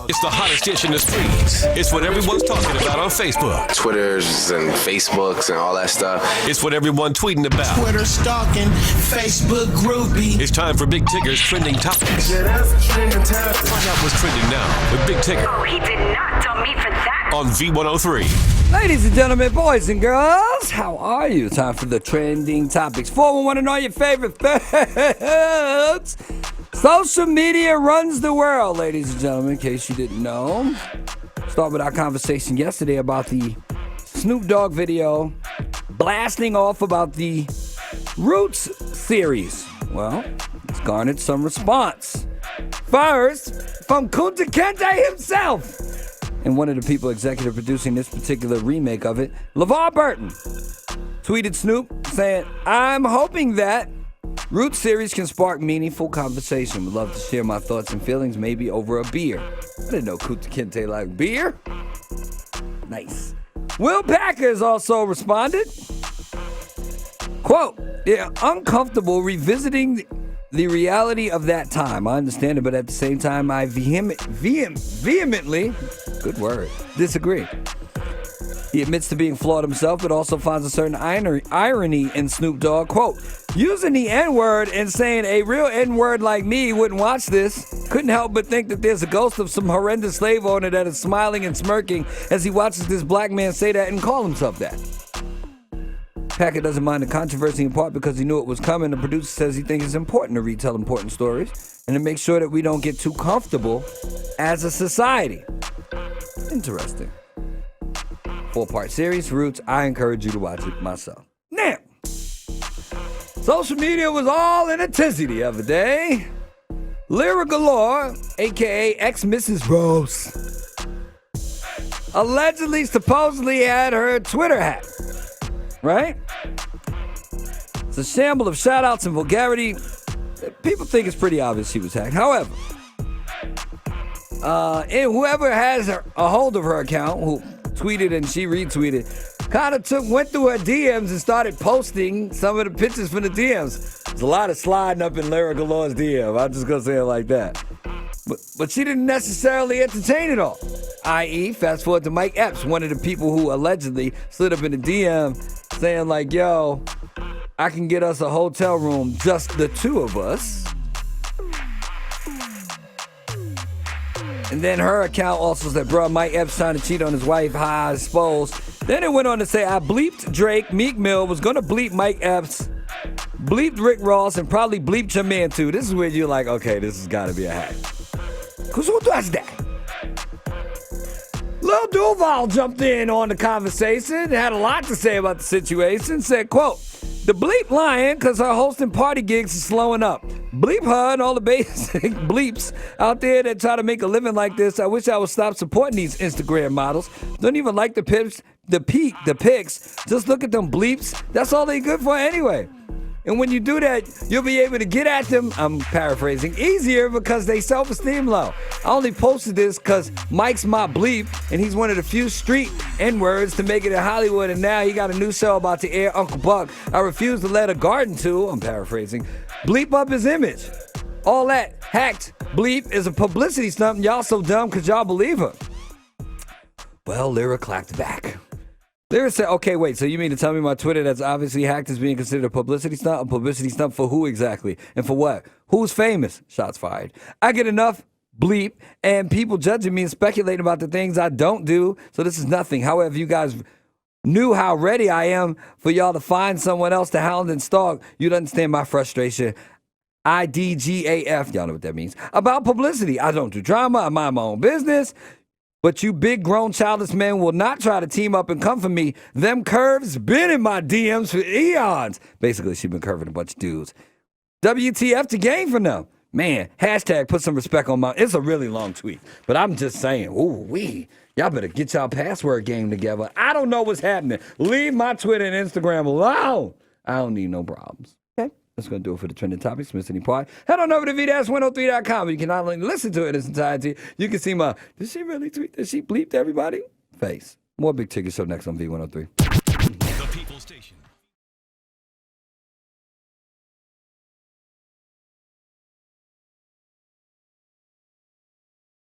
It's the hottest dish in the streets. It's what everyone's talking about on Facebook. Twitters and Facebooks and all that stuff. It's what everyone's tweeting about. Twitter stalking, Facebook groupie. It's time for Big Tigger's trending topics. Yeah, that's trending topics. Find out what's trending now with Big Tigger. Oh, he did not tell me for that. On V103. Ladies and gentlemen, boys and girls, how are you? Time for the trending topics. 411 and all your favorite foods. Social media runs the world, ladies and gentlemen, in case you didn't know. Start with our conversation yesterday about the Snoop Dogg video blasting off about the Roots series. Well, it's garnered some response. First, from Kunta Kinte himself. And one of the people executive producing this particular remake of it, LeVar Burton, tweeted Snoop saying, "I'm hoping that Roots series can spark meaningful conversation. Would love to share my thoughts and feelings, maybe over a beer." I didn't know Kunta Kinte liked beer. Nice. Will Packers also responded, quote, "Yeah, uncomfortable revisiting the reality of that time. I understand it, but at the same time, I vehemently, good word, disagree." He admits to being flawed himself, but also finds a certain irony in Snoop Dogg. Quote, "Using the N-word and saying a real N-word like me wouldn't watch this. Couldn't help but think that there's a ghost of some horrendous slave owner that is smiling and smirking as he watches this black man say that and call himself that." Packer doesn't mind the controversy in part because he knew it was coming. The producer says he thinks it's important to retell important stories and to make sure that we don't get too comfortable as a society. Interesting. 4-part series, Roots. I encourage you to watch it myself. Now, social media was all in a tizzy the other day. Lira Galore, a.k.a. ex-Mrs. Rose, allegedly, supposedly had her Twitter hacked. Right? It's a shamble of shout-outs and vulgarity. People think it's pretty obvious she was hacked. However, and whoever has a hold of her account, who tweeted and she retweeted, kind of went through her DMs and started posting some of the pictures from the DMs. There's a lot of sliding up in Lira Galore's DM. I'm just going to say it like that. But she didn't necessarily entertain it all. I.e., fast forward to Mike Epps, one of the people who allegedly slid up in the DM saying like, "Yo, I can get us a hotel room, just the two of us." And then her account also said, "Bro, Mike Epps trying to cheat on his wife, I suppose." Then it went on to say, "I bleeped Drake, Meek Mill, was going to bleep Mike Epps, bleeped Rick Ross, and probably bleeped your man too." This is where you're like, okay, this has got to be a hack. Because who does that? Lil Duval jumped in on the conversation, had a lot to say about the situation, said, quote, "The bleep lying because her hosting party gigs is slowing up. Bleep her and all the basic bleeps out there that try to make a living like this. I wish I would stop supporting these Instagram models. Don't even like the pics. Just look at them bleeps. That's all they good for anyway. And when you do that, you'll be able to get at them," I'm paraphrasing, "easier because they self-esteem low. I only posted this because Mike's my bleep, and he's one of the few street N-words to make it in Hollywood, and now he got a new show about to air, Uncle Buck. I refuse to let a garden tool," I'm paraphrasing, "bleep up his image. All that hacked bleep is a publicity stunt, and y'all so dumb because y'all believe her." Well, Lyra clapped back. Lyra said, "Okay, wait, so you mean to tell me my Twitter that's obviously hacked is being considered a publicity stunt? A publicity stunt for who exactly? And for what? Who's famous?" Shots fired. "I get enough bleep and people judging me and speculating about the things I don't do, so this is nothing. However, you guys knew how ready I am for y'all to find someone else to hound and stalk. You'd understand my frustration. IDGAF," y'all know what that means, "about publicity. I don't do drama. I mind my own business. But you big grown childish men will not try to team up and come for me. Them curves been in my DMs for eons." Basically, she been curving a bunch of dudes. WTF to game for them. Man, hashtag put some respect on my... It's a really long tweet. But I'm just saying, y'all better get y'all password game together. I don't know what's happening. Leave my Twitter and Instagram alone. I don't need no problems. Okay? That's going to do it for the trending topics. Miss any part? Head on over to v-103.com. You can not only listen to it in its entirety, you can see my, did she really tweet that she bleeped everybody? Face. More Big Tigger Show next on V103. The People Station.